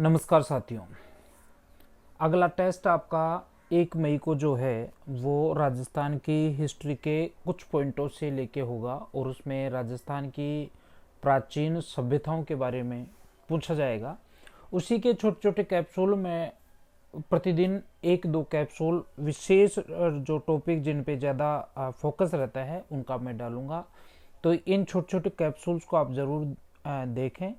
नमस्कार साथियों। अगला टेस्ट आपका 1 मई को जो है वो राजस्थान की हिस्ट्री के कुछ पॉइंटों से लेके होगा और उसमें राजस्थान की प्राचीन सभ्यताओं के बारे में पूछा जाएगा। उसी के छोटे छोटे कैप्सूल में प्रतिदिन 1-2 कैप्सूल विशेष जो टॉपिक जिन पे ज़्यादा फोकस रहता है उनका मैं डालूंगा। तो इन छोटे छोटे कैप्सूल्स को आप ज़रूर देखें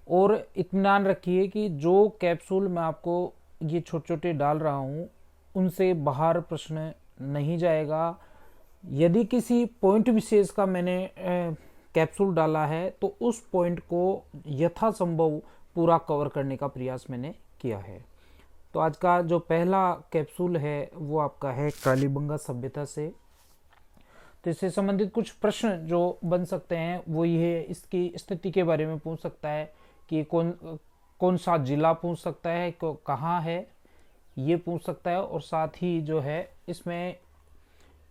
और इत्मीनान रखिए कि जो कैप्सूल मैं आपको ये छोटे छोटे डाल रहा हूँ उनसे बाहर प्रश्न नहीं जाएगा। यदि किसी पॉइंट विशेष का मैंने कैप्सूल डाला है तो उस पॉइंट को यथासंभव पूरा कवर करने का प्रयास मैंने किया है। तो आज का जो पहला कैप्सूल है वो आपका है कालीबंगा सभ्यता से। तो इससे संबंधित कुछ प्रश्न जो बन सकते हैं वो ये इसकी स्थिति के बारे में पूछ सकता है कि कौन सा जिला पूछ सकता है, कहाँ है ये पूछ सकता है, और साथ ही जो है इसमें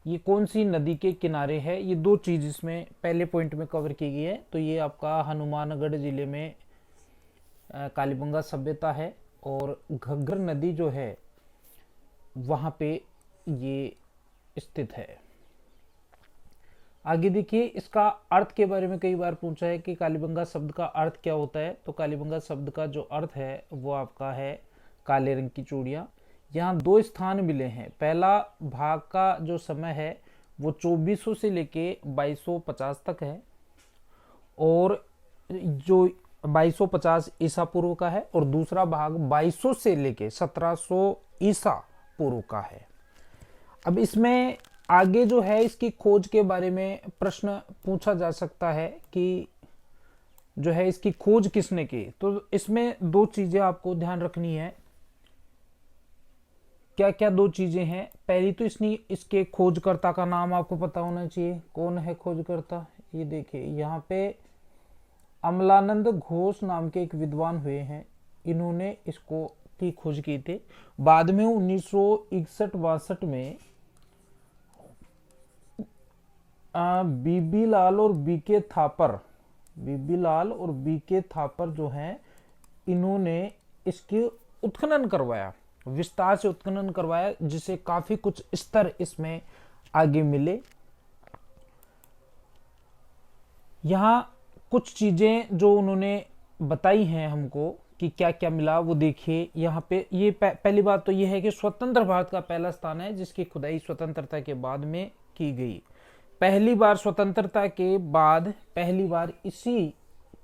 ये कौन सी नदी के किनारे है। ये 2 चीज़ इसमें पहले पॉइंट में कवर की गई है। तो ये आपका हनुमानगढ़ जिले में कालीबंगा सभ्यता है और घग्गर नदी जो है वहाँ पे ये स्थित है। आगे देखिए, इसका अर्थ के बारे में कई बार पूछा है कि कालीबंगा शब्द का अर्थ क्या होता है। तो कालीबंगा शब्द का जो अर्थ है वो आपका है काले रंग की चूड़ियाँ। यहाँ 2 स्थान मिले हैं। पहला भाग का जो समय है वो 2400 से लेके 2250 तक है और जो 2250 ईसा पूर्व का है, और दूसरा भाग 2200 से लेके 1700 ईसा पूर्व का है। अब इसमें आगे जो है इसकी खोज के बारे में प्रश्न पूछा जा सकता है कि जो है इसकी खोज किसने की। तो इसमें 2 चीजें आपको ध्यान रखनी है। क्या क्या 2 चीजें हैं? पहली तो इसके खोजकर्ता का नाम आपको पता होना चाहिए। कौन है खोजकर्ता? ये देखिए यहाँ पे अमलानंद घोष नाम के एक विद्वान हुए हैं। इन्होंने इसको की खोज की थी। बाद में 1961-62 में बीबी लाल और बीके थापर जो हैं इन्होंने इसकी उत्खनन करवाया, विस्तार से उत्खनन करवाया, जिसे काफी कुछ स्तर इसमें आगे मिले। यहाँ कुछ चीजें जो उन्होंने बताई हैं हमको कि क्या क्या मिला वो देखिए। यहाँ पे ये पहली बात तो ये है कि स्वतंत्र भारत का पहला स्थान है जिसकी खुदाई स्वतंत्रता के बाद में की गई। पहली बार स्वतंत्रता के बाद पहली बार इसी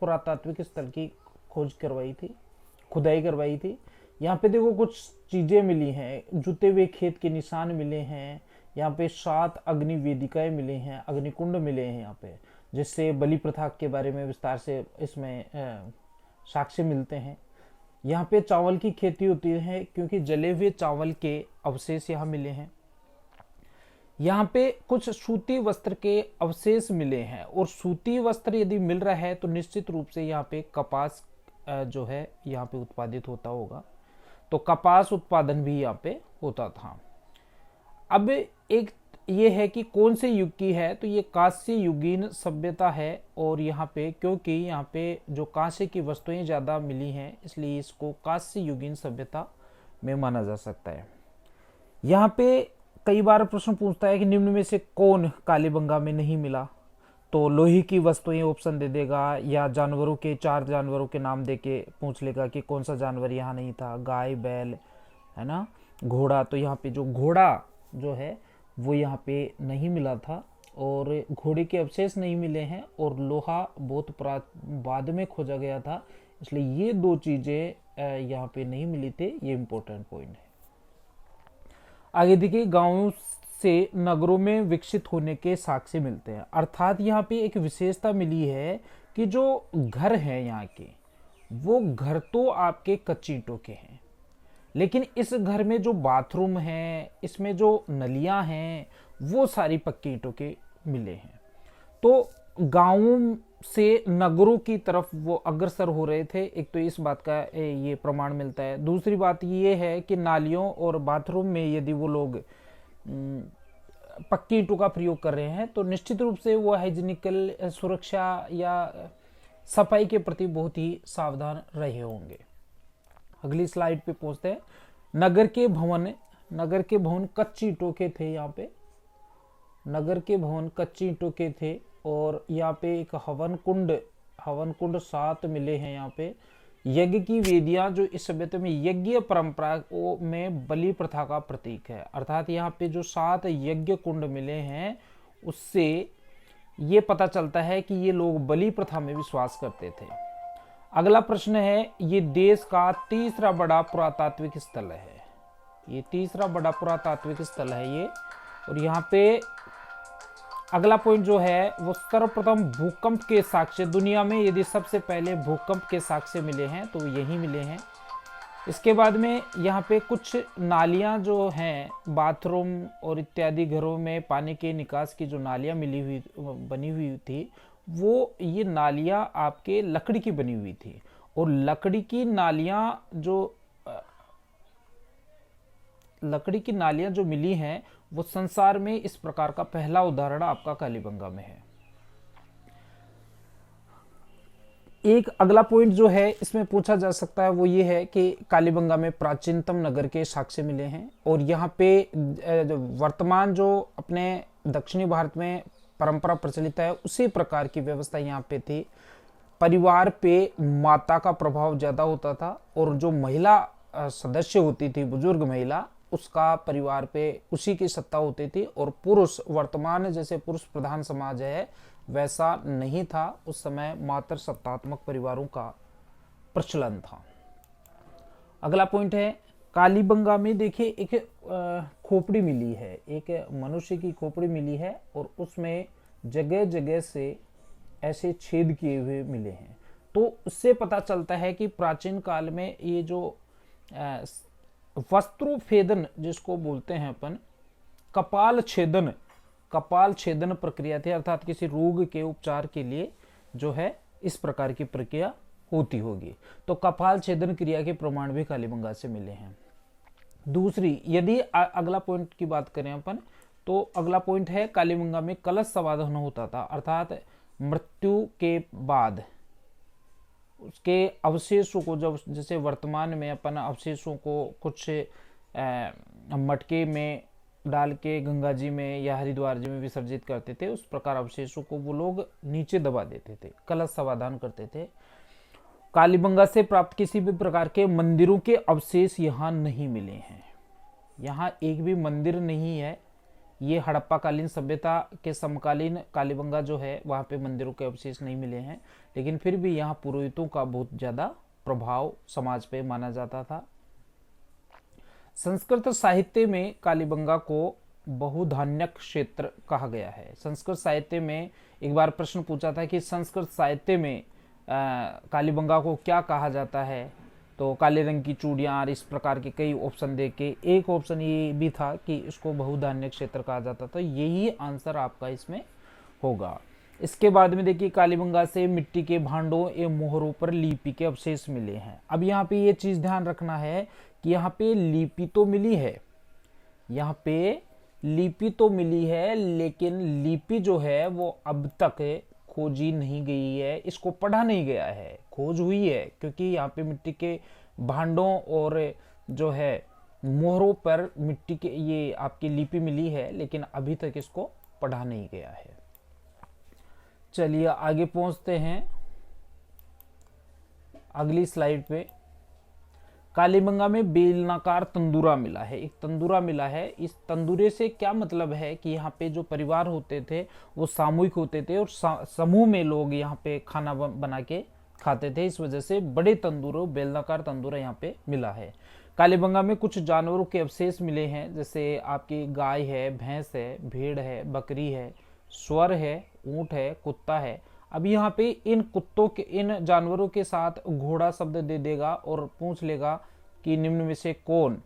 पुरातात्विक स्थल की खोज करवाई थी, खुदाई करवाई थी। यहाँ पे देखो कुछ चीजें मिली हैं, जुते हुए खेत के निशान मिले हैं। यहाँ पे 7 अग्नि वेदिकाएं मिले हैं, अग्निकुंड मिले हैं यहाँ पे, जिससे बलि प्रथा के बारे में विस्तार से इसमें साक्ष्य मिलते हैं। यहाँ पे चावल की खेती होती है क्योंकि जले हुए चावल के अवशेष यहाँ मिले हैं। यहाँ पे कुछ सूती वस्त्र के अवशेष मिले हैं, और सूती वस्त्र यदि मिल रहा है तो निश्चित रूप से यहाँ पे कपास जो है यहाँ पे उत्पादित होता होगा। तो कपास उत्पादन भी यहाँ पे होता था। अब एक ये है कि कौन से युग की है, तो ये कांस्य युगीन सभ्यता है। और यहाँ पे क्योंकि यहाँ पे जो कांस्य की वस्तुएं ज्यादा मिली हैं इसलिए इसको कांस्य युगीन सभ्यता में माना जा सकता है। यहाँ पे कई बार प्रश्न पूछता है कि निम्न में से कौन कालीबंगा में नहीं मिला। तो लोहे की वस्तुएं ऑप्शन दे देगा, या जानवरों के 4 जानवरों के नाम देके पूछ लेगा कि कौन सा जानवर यहाँ नहीं था। गाय, बैल, है ना, घोड़ा। तो यहाँ पे जो घोड़ा जो है वो यहाँ पे नहीं मिला था, और घोड़े के अवशेष नहीं मिले हैं, और लोहा बहुत बाद में खोजा गया था, इसलिए ये 2 चीजें यहाँ पे नहीं मिली थे। ये इंपॉर्टेंट पॉइंट है। आगे देखिए, गांवों से नगरों में विकसित होने के साक्ष्य मिलते हैं। अर्थात यहाँ पे एक विशेषता मिली है कि जो घर हैं यहाँ के, वो घर तो आपके कच्ची ईंटों के हैं, लेकिन इस घर में जो बाथरूम है, इसमें जो नलियां हैं, वो सारी पक्की ईंटों के मिले हैं। तो गांवों से नगरों की तरफ वो अग्रसर हो रहे थे। एक तो इस बात का ये प्रमाण मिलता है। दूसरी बात ये है कि नालियों और बाथरूम में यदि वो लोग पक्की ईंटों का प्रयोग कर रहे हैं तो निश्चित रूप से वो हाइजीनिकल, सुरक्षा या सफाई के प्रति बहुत ही सावधान रहे होंगे। अगली स्लाइड पे पहुंचते हैं। नगर के भवन कच्ची ईंटों के थे। यहाँ पे नगर के भवन कच्ची ईंटों के थे और यहाँ पे एक हवन कुंड 7 मिले हैं। यहाँ पे यज्ञ की वेदियां, जो इस सभ्यता में यज्ञ परंपरा में बलि प्रथा का प्रतीक है। अर्थात यहाँ पे जो 7 यज्ञ कुंड मिले हैं उससे ये पता चलता है कि ये लोग बलि प्रथा में विश्वास करते थे। अगला प्रश्न है, ये देश का तीसरा बड़ा पुरातात्विक स्थल है। ये तीसरा बड़ा पुरातात्विक स्थल है ये। और यहाँ पे अगला पॉइंट जो है वो सर्वप्रथम भूकंप के साक्ष्य, दुनिया में यदि सबसे पहले भूकंप के साक्ष्य मिले हैं तो यही मिले हैं। इसके बाद में यहाँ पे कुछ नालियाँ जो हैं, बाथरूम और इत्यादि घरों में पानी के निकास की जो नालियाँ बनी हुई थी, वो ये नालियाँ आपके लकड़ी की बनी हुई थी। और लकड़ी की नालियाँ जो मिली हैं वो संसार में इस प्रकार का पहला उदाहरण आपका कालीबंगा में है। एक अगला पॉइंट जो है इसमें पूछा जा सकता है वो ये है कि कालीबंगा में प्राचीनतम नगर के साक्ष्य मिले हैं। और यहाँ पे वर्तमान जो अपने दक्षिणी भारत में परंपरा प्रचलित है उसी प्रकार की व्यवस्था यहाँ पे थी। परिवार पे माता का प्रभाव ज्यादा होता था और जो महिला सदस्य होती थी, बुजुर्ग महिला, उसका परिवार पे उसी की सत्ता होती थी। और पुरुष, वर्तमान जैसे पुरुष प्रधान समाज है वैसा नहीं था। उस समय मात्र सत्तात्मक परिवारों का प्रचलन था। अगला पॉइंट है, कालीबंगा में देखिए एक खोपड़ी मिली है, एक मनुष्य की खोपड़ी मिली है और उसमें जगह जगह से ऐसे छेद किए हुए मिले हैं। तो उससे पता चलता है कि प्राचीन काल में ये जो वस्त्रोत्फेदन जिसको बोलते हैं अपन, कपाल छेदन प्रक्रिया थी। अर्थात किसी रोग के उपचार के लिए जो है इस प्रकार की प्रक्रिया होती होगी। तो कपाल छेदन क्रिया के प्रमाण भी कालीबंगा से मिले हैं। दूसरी, यदि अगला पॉइंट की बात करें अपन, तो अगला पॉइंट है कालीबंगा में कलश समाधान होता था। अर्थात मृत्यु के बाद उसके अवशेषों को, जब जैसे वर्तमान में अपन अवशेषों को कुछ मटके में डाल के गंगा जी में या हरिद्वार जी में विसर्जित करते थे, उस प्रकार अवशेषों को वो लोग नीचे दबा देते थे, कलश समाधान करते थे। कालीबंगा से प्राप्त किसी भी प्रकार के मंदिरों के अवशेष यहाँ नहीं मिले हैं। यहाँ एक भी मंदिर नहीं है। ये हड़प्पा कालीन सभ्यता के समकालीन कालीबंगा जो है वहाँ पे मंदिरों के अवशेष नहीं मिले हैं, लेकिन फिर भी यहाँ पुरोहितों का बहुत ज़्यादा प्रभाव समाज पे माना जाता था। संस्कृत साहित्य में कालीबंगा को बहुधान्यक क्षेत्र कहा गया है। संस्कृत साहित्य में एक बार प्रश्न पूछा था कि संस्कृत साहित्य में कालीबंगा को क्या कहा जाता है, तो काले रंग की चूड़ियाँ और इस प्रकार के कई ऑप्शन दे के एक ऑप्शन ये भी था कि इसको बहुधान्य क्षेत्र कहा जाता था। यही आंसर आपका इसमें होगा। इसके बाद में देखिए कालीबंगा से मिट्टी के भांडों एवं मोहरों पर लिपि के अवशेष मिले हैं। अब यहाँ पे ये चीज ध्यान रखना है कि यहाँ पे लिपि तो मिली है, यहाँ पे लिपि तो मिली है, लेकिन लिपि जो है वो अब तक खोजी नहीं गई है, इसको पढ़ा नहीं गया है। खोज हुई है क्योंकि यहाँ पे मिट्टी के भांडों और जो है मोहरों पर मिट्टी के ये आपकी लिपि मिली है, लेकिन अभी तक इसको पढ़ा नहीं गया है। चलिए आगे पहुंचते हैं अगली स्लाइड पे। कालीबंगा में बेलनाकार तंदूरा मिला है, एक तंदूरा मिला है। इस तंदूरे से क्या मतलब है कि यहाँ पे जो परिवार होते थे वो सामूहिक होते थे और समूह में लोग यहाँ पे खाना बना के खाते थे। इस वजह से बड़े तंदूरों, बेलनाकार तंदूरा यहाँ पे मिला है। कालीबंगा में कुछ जानवरों के अवशेष मिले हैं, जैसे आपकी गाय है, भैंस है, भेड़ है, बकरी है, स्वर है, ऊंट है, कुत्ता है। अब यहाँ पे इन जानवरों के साथ घोड़ा शब्द दे देगा और पूछ लेगा कि निम्न में से कौन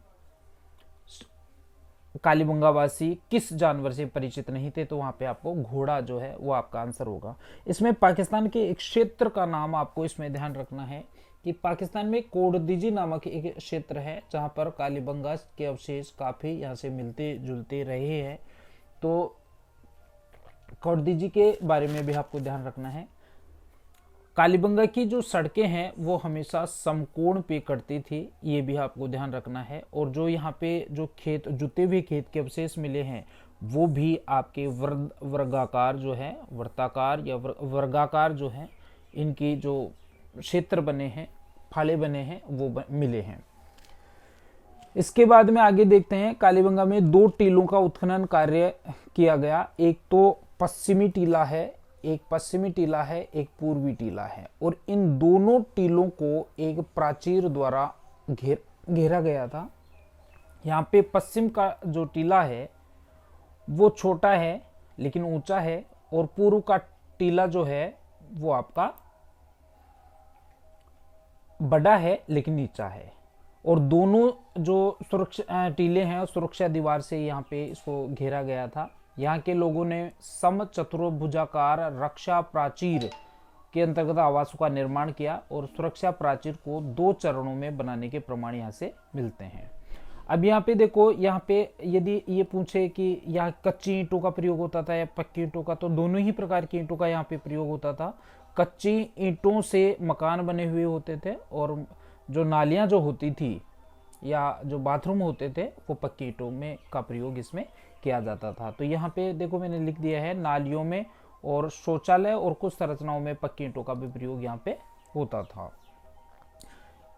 कालीबंगा वासी किस जानवर से परिचित नहीं थे, तो वहां पे आपको घोड़ा जो है वो आपका आंसर होगा। इसमें पाकिस्तान के एक क्षेत्र का नाम आपको इसमें ध्यान रखना है कि पाकिस्तान में कोडदीजी नामक एक क्षेत्र है जहां पर कालीबंगा के अवशेष काफी यहाँ से मिलते जुलते रहे हैं। तो कोडदीजी के बारे में भी आपको ध्यान रखना है। कालीबंगा की जो सड़कें हैं वो हमेशा समकोण पे कटती थी, ये भी आपको ध्यान रखना है। और जो यहाँ पे जो खेत जुते हुए खेत के अवशेष मिले हैं वो भी आपके वर्गाकार जो है, वर्ताकार या वर्गाकार जो है, इनकी जो क्षेत्र बने हैं, फाले बने हैं, वो मिले हैं। इसके बाद में आगे देखते हैं, कालीबंगा में 2 टीलों का उत्खनन कार्य किया गया। एक तो पश्चिमी टीला है, एक पश्चिमी टीला है, एक पूर्वी टीला है, और इन दोनों टीलों को एक प्राचीर द्वारा घेरा गया था। यहाँ पे पश्चिम का जो टीला है वो छोटा है लेकिन ऊंचा है, और पूर्व का टीला जो है वो आपका बड़ा है लेकिन नीचा है। और दोनों जो सुरक्षा टीले हैं सुरक्षा दीवार से यहाँ पे इसको घेरा गया था। यहाँ के लोगों ने सम चतुर्भुजाकार रक्षा प्राचीर के अंतर्गत आवासों का निर्माण किया, और सुरक्षा प्राचीर को 2 चरणों में बनाने के प्रमाण यहाँ से मिलते हैं। अब यहाँ पे देखो, यहाँ पे यदि ये पूछे कि यहाँ कच्ची ईंटों का प्रयोग होता था या पक्की ईंटों का, तो दोनों ही प्रकार की ईंटों का यहाँ पे प्रयोग होता था। कच्ची ईंटों से मकान बने हुए होते थे, और जो नालियाँ जो होती थी या जो बाथरूम होते थे वो पक्की ईंटों में का प्रयोग इसमें किया जाता था। तो यहाँ पे देखो मैंने लिख दिया है, नालियों में और शौचालय और कुछ संरचनाओं में पक्की ईंटों का भी प्रयोग यहाँ पे होता था।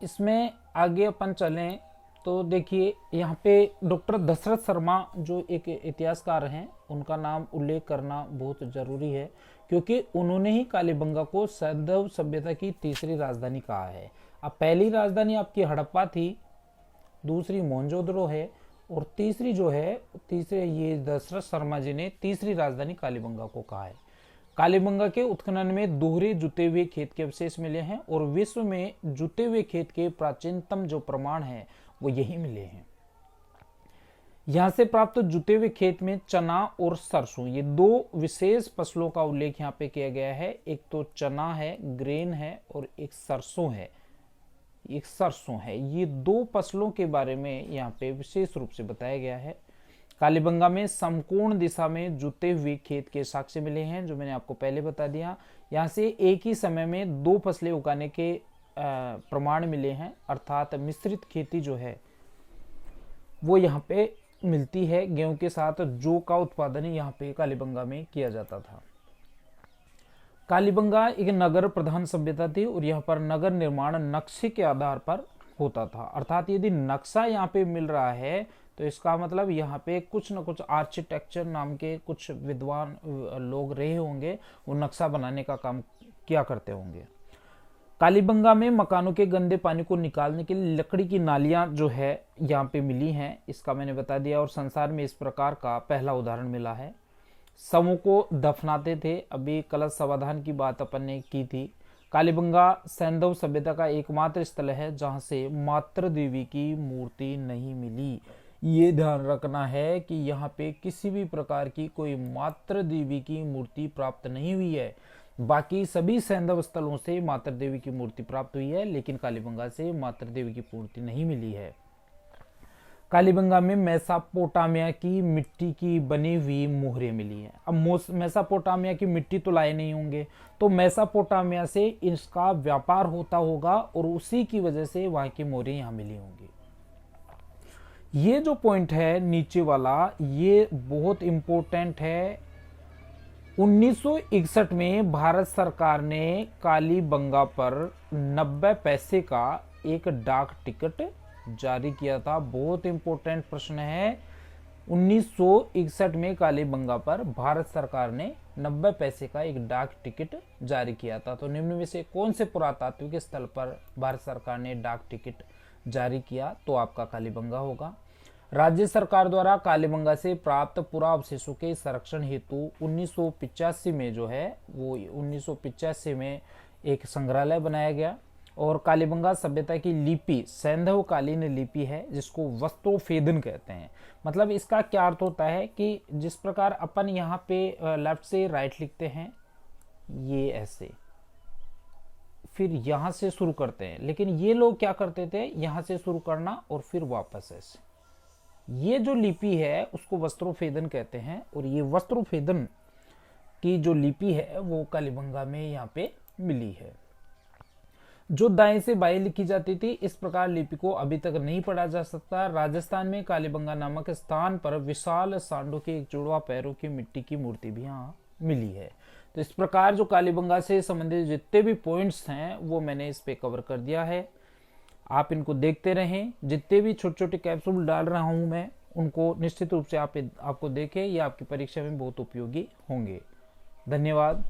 इसमें आगे अपन चलें तो देखिए, यहाँ पे डॉक्टर दशरथ शर्मा जो एक इतिहासकार हैं, उनका नाम उल्लेख करना बहुत जरूरी है, क्योंकि उन्होंने ही कालीबंगा को सैंधव सभ्यता की तीसरी राजधानी कहा है। अब पहली राजधानी आपकी हड़प्पा थी, दूसरी मोहनजोदड़ो है, और तीसरी जो है, तीसरे ये दशरथ शर्मा जी ने तीसरी राजधानी कालीबंगा को कहा है। कालीबंगा के उत्खनन में दोहरे जुते हुए खेत के अवशेष मिले हैं, और विश्व में जुते हुए खेत के प्राचीनतम जो प्रमाण है वो यही मिले हैं। यहां से प्राप्त जुते हुए खेत में चना और सरसों, ये 2 विशेष फसलों का उल्लेख यहाँ पे किया गया है। एक तो चना है, ग्रेन है, और एक सरसों है, एक सरसों है। ये 2 फसलों के बारे में यहाँ पे विशेष रूप से बताया गया है। कालीबंगा में समकोण दिशा में जुते हुए खेत के साक्ष्य मिले हैं, जो मैंने आपको पहले बता दिया। यहाँ से एक ही समय में 2 फसलें उगाने के प्रमाण मिले हैं, अर्थात मिश्रित खेती जो है वो यहाँ पे मिलती है। गेहूं के साथ जौ का उत्पादन यहाँ पे कालीबंगा में किया जाता था। कालीबंगा एक नगर प्रधान सभ्यता थी, और यहाँ पर नगर निर्माण नक्शे के आधार पर होता था। अर्थात यदि नक्शा यहाँ पे मिल रहा है तो इसका मतलब यहाँ पे कुछ न कुछ आर्किटेक्चर नाम के कुछ विद्वान लोग रहे होंगे, वो नक्शा बनाने का काम किया करते होंगे। कालीबंगा में मकानों के गंदे पानी को निकालने के लिए लकड़ी की नालियां जो है यहाँ पे मिली हैं, इसका मैंने बता दिया। और संसार में इस प्रकार का पहला उदाहरण मिला है। शवों को दफनाते थे, अभी कलश समाधान की बात अपन ने की थी। कालीबंगा सैंधव सभ्यता का एकमात्र स्थल है जहां से मातृ देवी की मूर्ति नहीं मिली। ये ध्यान रखना है कि यहाँ पे किसी भी प्रकार की कोई मातृ देवी की मूर्ति प्राप्त नहीं हुई है। बाकी सभी सैंधव स्थलों से मातृ देवी की मूर्ति प्राप्त हुई है, लेकिन कालीबंगा से मातृ देवी की मूर्ति नहीं मिली है। कालीबंगा में मेसोपोटामिया की मिट्टी की बनी हुई मोहरें मिली हैं। अब मेसोपोटामिया की मिट्टी तो लाए नहीं होंगे, तो मेसोपोटामिया से इसका व्यापार होता होगा, और उसी की वजह से वहां की मोहरें यहाँ मिली होंगी। ये जो पॉइंट है नीचे वाला, ये बहुत इंपॉर्टेंट है। 1961 में भारत सरकार ने कालीबंगा पर 90 पैसे का एक डाक टिकट जारी किया था। बहुत इंपॉर्टेंट प्रश्न है। 1961 में कालीबंगा पर भारत सरकार ने 90 पैसे का एक डाक टिकट जारी किया था। तो निम्न में से कौन से पुरातात्विक स्थल पर भारत सरकार ने डाक टिकट जारी किया? तो आपका कालीबंगा होगा। राज्य सरकार द्वारा कालीबंगा से प्राप्त पुरावशेषों के संरक्षण हेतु 1985 में जो है वो 1985 में एक संग्रहालय बनाया गया, और कालीबंगा सभ्यता की लिपि सैंधवकालीन लिपि है, जिसको वस्त्रोफेदन कहते हैं। मतलब इसका क्या अर्थ होता है कि जिस प्रकार अपन यहाँ पे लेफ्ट से राइट लिखते हैं, ये ऐसे, फिर यहाँ से शुरू करते हैं, लेकिन ये लोग क्या करते थे, यहाँ से शुरू करना और फिर वापस ऐसे। ये जो लिपि है उसको वस्त्रोफेदन कहते हैं, और ये वस्त्रोफेदन की जो लिपि है वो कालीबंगा में यहाँ पे मिली है। जो दाएं से बाएं लिखी जाती थी, इस प्रकार लिपि को अभी तक नहीं पढ़ा जा सकता। राजस्थान में कालीबंगा नामक स्थान पर विशाल सांडों के एक जुड़वा पैरों की मिट्टी की मूर्ति भी यहाँ मिली है। तो इस प्रकार जो कालीबंगा से संबंधित जितने भी पॉइंट्स हैं वो मैंने इस पे कवर कर दिया है। आप इनको देखते रहें, जितने भी छोटे छोटे कैप्सूल डाल रहा हूं मैं उनको निश्चित रूप से आपको देखें, ये आपकी परीक्षा में बहुत उपयोगी होंगे। धन्यवाद।